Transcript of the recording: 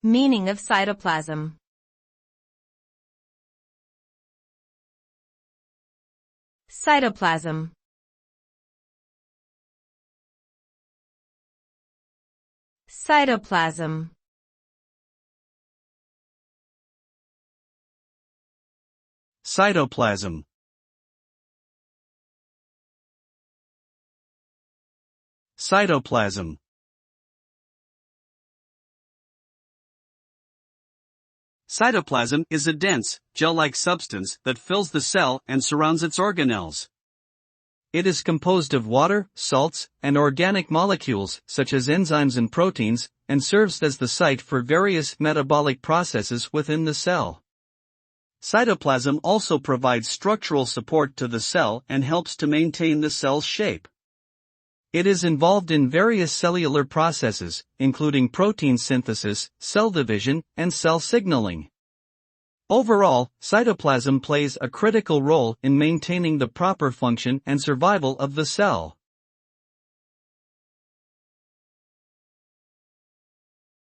Meaning of cytoplasm. Cytoplasm. Cytoplasm. Cytoplasm. Cytoplasm. Cytoplasm is a dense, gel-like substance that fills the cell and surrounds its organelles. It is composed of water, salts, and organic molecules such as enzymes and proteins, and serves as the site for various metabolic processes within the cell. Cytoplasm also provides structural support to the cell and helps to maintain the cell's shape. It is involved in various cellular processes, including protein synthesis, cell division, and cell signaling. Overall, cytoplasm plays a critical role in maintaining the proper function and survival of the cell.